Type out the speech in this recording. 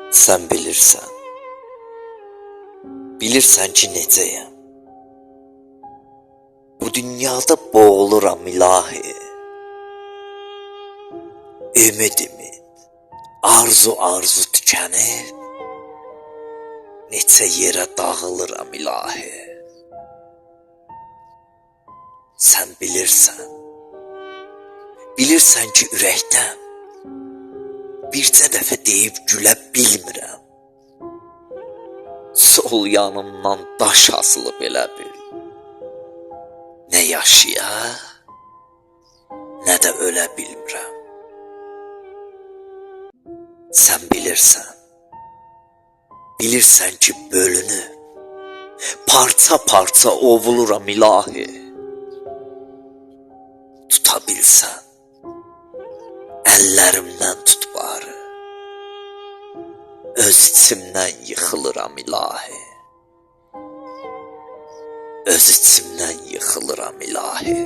Sən bilirsən, bilirsən ki necəyəm. Bu dünyada boğuluram ilahi. Ümid, arzu tükənib, neçə yerə dağılıram ilahi. Sən bilirsən, bilirsən ki ürəkdən bircə dəfə deyib gülə bilmirəm. Sol yanımdan daş asılıb elə bil. Nə yaşaya, nə də ölə bilmirəm. Sən bilirsən, bilirsən ki bölünüb, parça ovuluram ilahi. Tuta bilsən, əllərimdən tut barı. Öz içimdən yıxılıram ilahi. Öz içimdən yıxılıram ilahi.